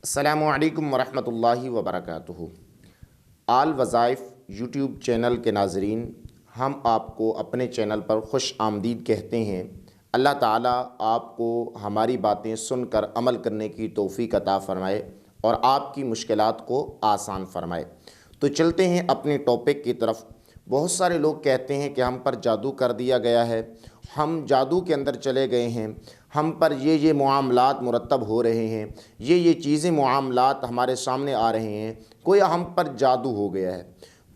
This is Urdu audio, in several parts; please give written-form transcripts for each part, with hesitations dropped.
السلام علیکم ورحمۃ اللہ وبرکاتہ۔ آل وظائف یوٹیوب چینل کے ناظرین، ہم آپ کو اپنے چینل پر خوش آمدید کہتے ہیں۔ اللہ تعالیٰ آپ کو ہماری باتیں سن کر عمل کرنے کی توفیق عطا فرمائے اور آپ کی مشکلات کو آسان فرمائے۔ تو چلتے ہیں اپنے ٹاپک کی طرف۔ بہت سارے لوگ کہتے ہیں کہ ہم پر جادو کر دیا گیا ہے، ہم جادو کے اندر چلے گئے ہیں، ہم پر یہ معاملات مرتب ہو رہے ہیں، یہ چیزیں معاملات ہمارے سامنے آ رہے ہیں، گویا ہم پر جادو ہو گیا ہے۔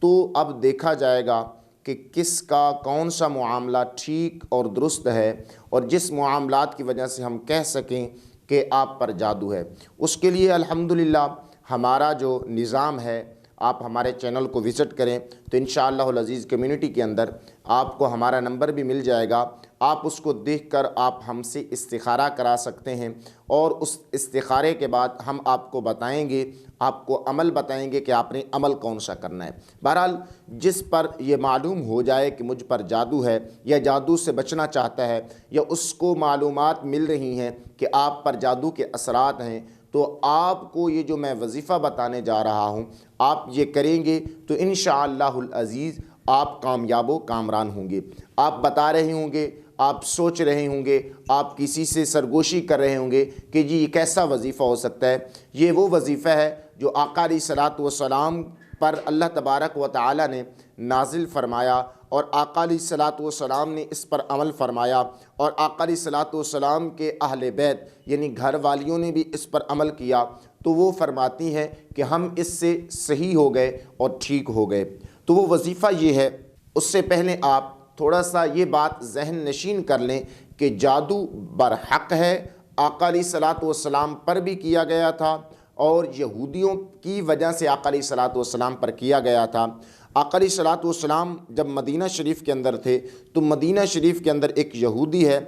تو اب دیکھا جائے گا کہ کس کا کون سا معاملہ ٹھیک اور درست ہے، اور جس معاملات کی وجہ سے ہم کہہ سکیں کہ آپ پر جادو ہے۔ اس کے لیے الحمدللہ ہمارا جو نظام ہے، آپ ہمارے چینل کو وزٹ کریں تو انشاءاللہ العزیز کمیونٹی کے اندر آپ کو ہمارا نمبر بھی مل جائے گا۔ آپ اس کو دیکھ کر آپ ہم سے استخارہ کرا سکتے ہیں، اور اس استخارے کے بعد ہم آپ کو بتائیں گے، آپ کو عمل بتائیں گے کہ آپ نے عمل کون سا کرنا ہے۔ بہرحال جس پر یہ معلوم ہو جائے کہ مجھ پر جادو ہے یا جادو سے بچنا چاہتا ہے، یا اس کو معلومات مل رہی ہیں کہ آپ پر جادو کے اثرات ہیں، تو آپ کو یہ جو میں وظیفہ بتانے جا رہا ہوں، آپ یہ کریں گے تو انشاءاللہ العزیز آپ کامیاب و کامران ہوں گے۔ آپ بتا رہے ہوں گے، آپ سوچ رہے ہوں گے، آپ کسی سے سرگوشی کر رہے ہوں گے کہ جی یہ کیسا وظیفہ ہو سکتا ہے۔ یہ وہ وظیفہ ہے جو آقا علیہ الصلوۃ والسلام پر اللہ تبارک و تعالی نے نازل فرمایا، اور آقا علیہ الصلوۃ والسلام نے اس پر عمل فرمایا، اور آقا علیہ الصلوۃ والسلام کے اہل بیت یعنی گھر والیوں نے بھی اس پر عمل کیا، تو وہ فرماتی ہیں کہ ہم اس سے صحیح ہو گئے اور ٹھیک ہو گئے۔ تو وہ وظیفہ یہ ہے۔ اس سے پہلے آپ تھوڑا سا یہ بات ذہن نشین کر لیں کہ جادو برحق ہے، آقا علیہ الصلوۃ والسلام پر بھی کیا گیا تھا، اور یہودیوں کی وجہ سے آقا علیہ الصلوۃ والسلام پر کیا گیا تھا۔ آقا علیہ الصلوۃ والسلام جب مدینہ شریف کے اندر تھے تو مدینہ شریف کے اندر ایک یہودی ہے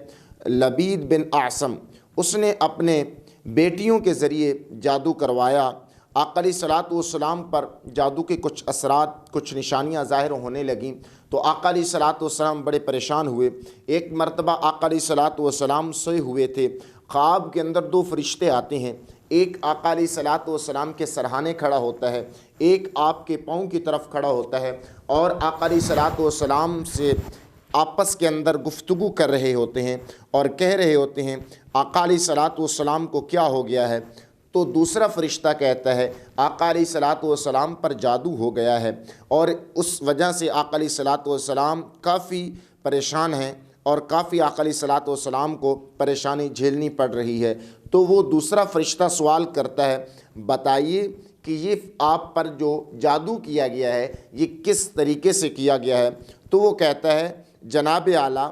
لبید بن اعصم، اس نے اپنے بیٹیوں کے ذریعے جادو کروایا۔ آقا علیہ الصلوۃ والسلام پر جادو کے کچھ اثرات، کچھ نشانیاں ظاہر ہونے لگیں، تو آقا علیہ الصلوۃ والسلام بڑے پریشان ہوئے۔ ایک مرتبہ آقا علیہ الصلوۃ والسلام سوئے ہوئے تھے، خواب کے اندر دو فرشتے آتے ہیں، ایک آقا علیہ الصلوۃ والسلام کے سرہانے کھڑا ہوتا ہے، ایک آپ کے پاؤں کی طرف کھڑا ہوتا ہے، اور آقا علیہ الصلوۃ والسلام سے آپس کے اندر گفتگو کر رہے ہوتے ہیں اور کہہ رہے ہوتے ہیں آقا علیہ الصلوۃ والسلام کو کیا ہو گیا ہے۔ تو دوسرا فرشتہ کہتا ہے آقا علیہ الصلوۃ والسلام پر جادو ہو گیا ہے، اور اس وجہ سے آقا علیہ الصلوۃ والسلام کافی پریشان ہیں، اور کافی آقا علیہ الصلوۃ والسلام کو پریشانی جھیلنی پڑ رہی ہے۔ تو وہ دوسرا فرشتہ سوال کرتا ہے، بتائیے کہ یہ آپ پر جو جادو کیا گیا ہے یہ کس طریقے سے کیا گیا ہے؟ تو وہ کہتا ہے جناب اعلیٰ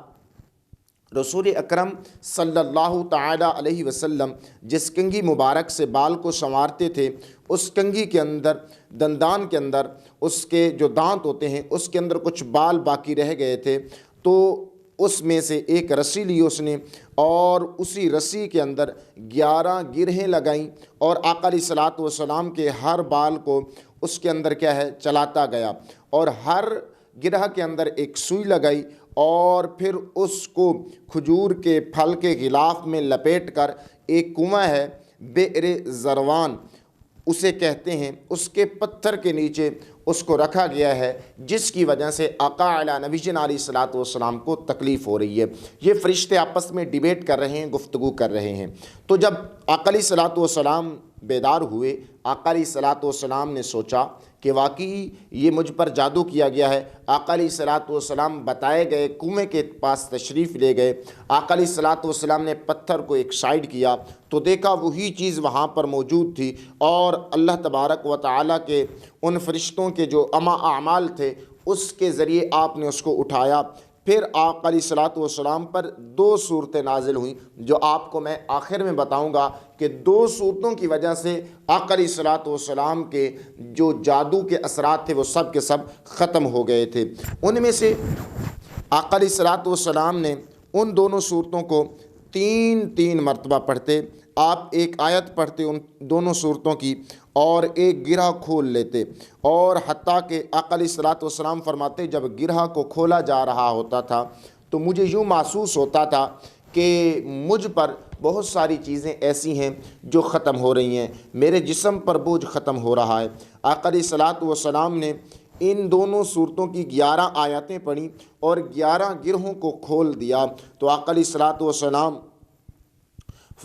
رسول اکرم صلی اللہ تعالی علیہ وسلم جس کنگھی مبارک سے بال کو سنوارتے تھے، اس کنگھی کے اندر، دندان کے اندر، اس کے جو دانت ہوتے ہیں اس کے اندر کچھ بال باقی رہ گئے تھے، تو اس میں سے ایک رسی لی اس نے، اور اسی رسی کے اندر 11 گرہیں لگائیں، اور آقا علیہ الصلوۃ والسلام کے ہر بال کو اس کے اندر کیا ہے چلاتا گیا، اور ہر گرہ کے اندر ایک سوئی لگائی، اور پھر اس کو کھجور کے پھل کے غلاف میں لپیٹ کر ایک کنواں ہے بئر زروان اسے کہتے ہیں، اس کے پتھر کے نیچے اس کو رکھا گیا ہے، جس کی وجہ سے آقا علیہ نبی جن علیہ الصلوۃ والسلام کو تکلیف ہو رہی ہے۔ یہ فرشتے آپس میں ڈیبیٹ کر رہے ہیں، گفتگو کر رہے ہیں۔ تو جب آقا علیہ الصلوۃ والسلام بیدار ہوئے، آقا علیہ الصلوۃ والسلام نے سوچا کہ واقعی یہ مجھ پر جادو کیا گیا ہے۔ آقا علیہ الصلوۃ والسلام بتائے گئے کنویں کے پاس تشریف لے گئے، آقا علیہ الصلوۃ والسلام نے پتھر کو ایک سائڈ کیا تو دیکھا وہی چیز وہاں پر موجود تھی، اور اللہ تبارک و تعالیٰ کے ان فرشتوں کے جو اعمال تھے اس کے ذریعے آپ نے اس کو اٹھایا۔ پھر آقا علیہ الصلوۃ والسلام پر 2 صورتیں نازل ہوئیں، جو آپ کو میں آخر میں بتاؤں گا کہ 2 صورتوں کی وجہ سے آقا علیہ الصلوۃ والسلام کے جو جادو کے اثرات تھے وہ سب کے سب ختم ہو گئے تھے۔ ان میں سے آقا علیہ الصلوۃ والسلام نے ان دونوں صورتوں کو 3 مرتبہ پڑھتے، آپ ایک آیت پڑھتے ان دونوں صورتوں کی، اور ایک گرہ کھول لیتے، اور حتیٰ کہ آقا علیہ الصلوۃ والسلام فرماتے جب گرہ کو کھولا جا رہا ہوتا تھا تو مجھے یوں محسوس ہوتا تھا کہ مجھ پر بہت ساری چیزیں ایسی ہیں جو ختم ہو رہی ہیں، میرے جسم پر بوجھ ختم ہو رہا ہے۔ آقا علیہ الصلوۃ والسلام نے ان دونوں صورتوں کی 11 آیاتیں پڑھی اور 11 گرہوں کو کھول دیا۔ تو آقا علیہ الصلوۃ والسلام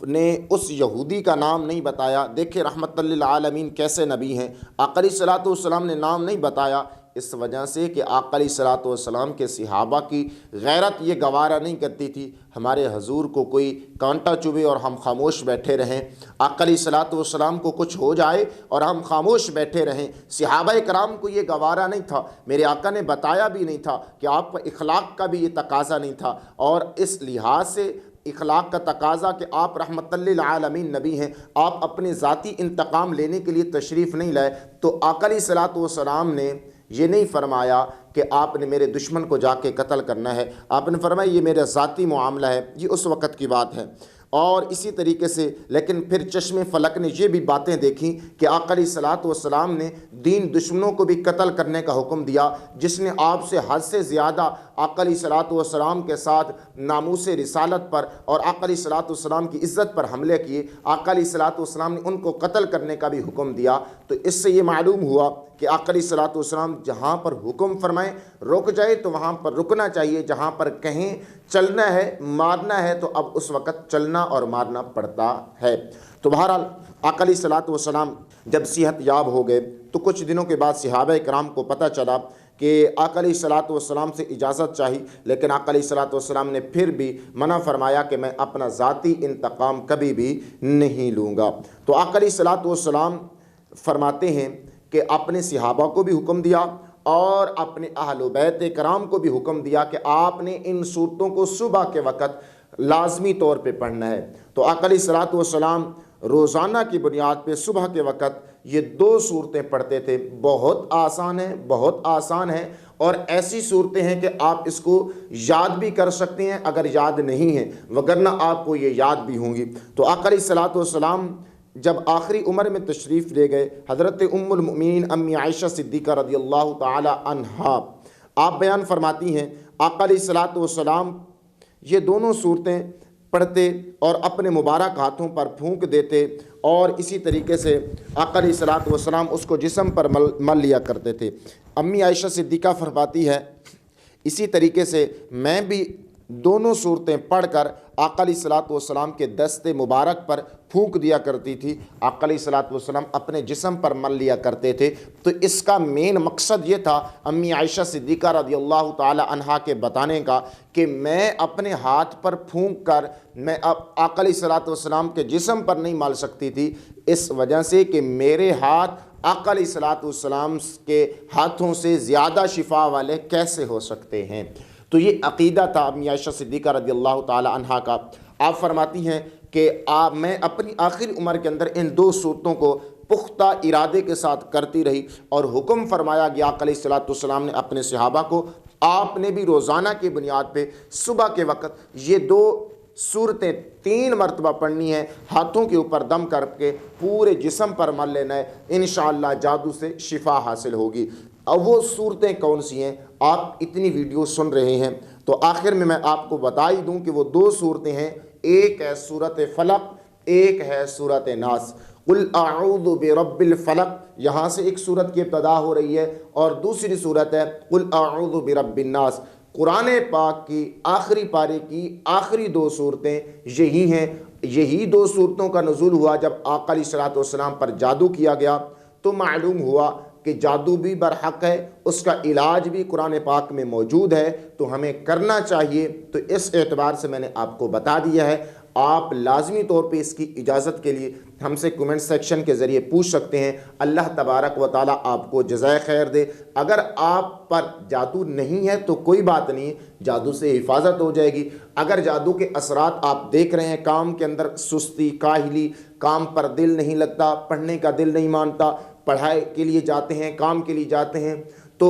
نے اس یہودی کا نام نہیں بتایا۔ دیکھیں رحمت للعالمین کیسے نبی ہیں۔ آقا علیہ الصلوۃ والسلام نے نام نہیں بتایا اس وجہ سے کہ آقا علیہ الصلوۃ والسلام کے صحابہ کی غیرت یہ گوارا نہیں کرتی تھی ہمارے حضور کو کوئی کانٹا چبھے اور ہم خاموش بیٹھے رہیں، آقا علیہ الصلوۃ والسلام کو کچھ ہو جائے اور ہم خاموش بیٹھے رہیں۔ صحابہ کرام کو یہ گوارا نہیں تھا، میرے آقا نے بتایا بھی نہیں تھا کہ آپ کا اخلاق کا بھی یہ تقاضا نہیں تھا، اور اس لحاظ سے اخلاق کا تقاضا کہ آپ رحمت للعالمین نبی ہیں، آپ اپنے ذاتی انتقام لینے کے لیے تشریف نہیں لائے، تو آقا علیہ الصلوۃ والسلام نے یہ نہیں فرمایا کہ آپ نے میرے دشمن کو جا کے قتل کرنا ہے، آپ نے فرمایا یہ میرا ذاتی معاملہ ہے، یہ اس وقت کی بات ہے۔ اور اسی طریقے سے لیکن پھر چشم فلک نے یہ بھی باتیں دیکھیں کہ آقا علیہ الصلوۃ والسلام نے دین دشمنوں کو بھی قتل کرنے کا حکم دیا، جس نے آپ سے حد سے زیادہ آقا علیہ الصلوۃ والسلام کے ساتھ ناموس رسالت پر اور آقا علیہ الصلوۃ والسلام کی عزت پر حملے کیے، آقا علیہ الصلوۃ والسلام نے ان کو قتل کرنے کا بھی حکم دیا۔ تو اس سے یہ معلوم ہوا کہ آقا علیہ الصلوۃ والسلام جہاں پر حکم فرمائیں رک جائے تو وہاں پر رکنا چاہیے، جہاں پر کہیں چلنا ہے مارنا ہے تو اب اس وقت چلنا اور مارنا پڑتا ہے۔ تو بہرحال آقا علیہ الصلوۃ والسلام جب صحت یاب ہو گئے تو کچھ دنوں کے بعد صحابہ کرام کو پتہ چلا کہ آقا علیہ الصلوۃ والسلام سے اجازت چاہی، لیکن آقا علیہ الصلوۃ والسلام نے پھر بھی منع فرمایا کہ میں اپنا ذاتی انتقام کبھی بھی نہیں لوں گا۔ تو آقا علیہ الصلوۃ والسلام فرماتے ہیں کہ اپنے صحابہ کو بھی حکم دیا اور اپنے اہل و بیت کرام کو بھی حکم دیا کہ آپ نے ان صورتوں کو صبح کے وقت لازمی طور پہ پڑھنا ہے۔ تو آقا علیہ الصلوۃ والسلام روزانہ کی بنیاد پہ صبح کے وقت یہ 2 صورتیں پڑھتے تھے۔ بہت آسان ہے اور ایسی صورتیں ہیں کہ آپ اس کو یاد بھی کر سکتے ہیں اگر یاد نہیں ہیں، وگرنہ آپ کو یہ یاد بھی ہوں گی۔ تو آقا علیہ الصلوۃ والسلام جب آخری عمر میں تشریف لے گئے، حضرت ام المؤمنین امی عائشہ صدیقہ رضی اللہ تعالی عنہا آپ بیان فرماتی ہیں آقا علیہ الصلوۃ والسلام یہ دونوں صورتیں پڑھتے اور اپنے مبارک ہاتھوں پر پھونک دیتے، اور اسی طریقے سے آقا علیہ الصلوۃ والسلام اس کو جسم پر مل لیا کرتے تھے۔ امی عائشہ صدیقہ فرماتی ہے اسی طریقے سے میں بھی دونوں صورتیں پڑھ کر آقا علیہ الصلوۃ والسلام کے دست مبارک پر پھونک دیا کرتی تھی، آقا علیہ الصلوۃ والسلام اپنے جسم پر مل لیا کرتے تھے۔ تو اس کا مین مقصد یہ تھا امی عائشہ صدیقہ رضی اللہ تعالی عنہا کے بتانے کا کہ میں اپنے ہاتھ پر پھونک کر میں آقا علیہ الصلوۃ والسلام کے جسم پر نہیں مال سکتی تھی، اس وجہ سے کہ میرے ہاتھ آقا علیہ الصلوۃ والسلام کے ہاتھوں سے زیادہ شفا والے کیسے ہو سکتے ہیں۔ تو یہ عقیدہ تھا امی عائشہ صدیقہ رضی اللہ تعالی عنہا کا۔ آپ فرماتی ہیں کہ میں اپنی آخری عمر کے اندر ان 2 صورتوں کو پختہ ارادے کے ساتھ کرتی رہی، اور حکم فرمایا گیا آقا علیہ الصلوۃ والسلام نے اپنے صحابہ کو، آپ نے بھی روزانہ کی بنیاد پہ صبح کے وقت یہ 2 صورتیں 3 مرتبہ پڑھنی ہے، ہاتھوں کے اوپر دم کر کے پورے جسم پر مل لینا ہے، انشاءاللہ جادو سے شفا حاصل ہوگی۔ اب وہ صورتیں کون سی ہیں؟ آپ اتنی ویڈیو سن رہے ہیں تو آخر میں آپ کو بتا ہی دوں کہ وہ 2 صورتیں ہیں، ایک ہے سورۃ فلق، ایک ہے سورۃ ناس۔ قل اعوذ برب الفلق، یہاں سے ایک صورت کی ابتدا ہو رہی ہے، اور دوسری صورت ہے قل اعوذ برب الناس۔ قرآن پاک کی آخری پارے کی آخری 2 صورتیں یہی ہیں۔ یہی 2 صورتوں کا نزول ہوا جب آقا علیہ الصلوۃ والسلام پر جادو کیا گیا، تو معلوم ہوا کہ جادو بھی برحق ہے، اس کا علاج بھی قرآن پاک میں موجود ہے، تو ہمیں کرنا چاہیے۔ تو اس اعتبار سے میں نے آپ کو بتا دیا ہے۔ آپ لازمی طور پہ اس کی اجازت کے لیے ہم سے کمنٹ سیکشن کے ذریعے پوچھ سکتے ہیں۔ اللہ تبارک و تعالیٰ آپ کو جزائے خیر دے۔ اگر آپ پر جادو نہیں ہے تو کوئی بات نہیں، جادو سے حفاظت ہو جائے گی۔ اگر جادو کے اثرات آپ دیکھ رہے ہیں، کام کے اندر سستی، کاہلی، کام پر دل نہیں لگتا، پڑھنے کا دل نہیں مانتا، پڑھائی کے لیے جاتے ہیں، کام کے لیے جاتے ہیں تو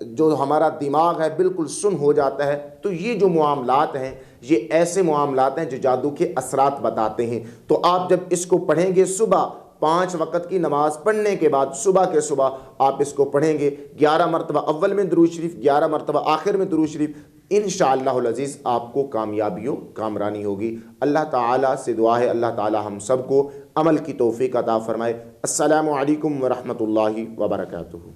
جو ہمارا دماغ ہے بالکل سن ہو جاتا ہے، تو یہ جو معاملات ہیں یہ ایسے معاملات ہیں جو جادو کے اثرات بتاتے ہیں۔ تو آپ جب اس کو پڑھیں گے صبح 5 وقت کی نماز پڑھنے کے بعد صبح کے صبح آپ اس کو پڑھیں گے 11 مرتبہ اول میں درود شریف، 11 مرتبہ آخر میں درود شریف، انشاءاللہ العزیز آپ کو کامیابی و کامرانی ہوگی۔ اللہ تعالیٰ سے دعا ہے اللہ تعالیٰ ہم سب کو عمل کی توفیق عطا فرمائے۔ السلام علیکم ورحمۃ اللہ وبرکاتہ۔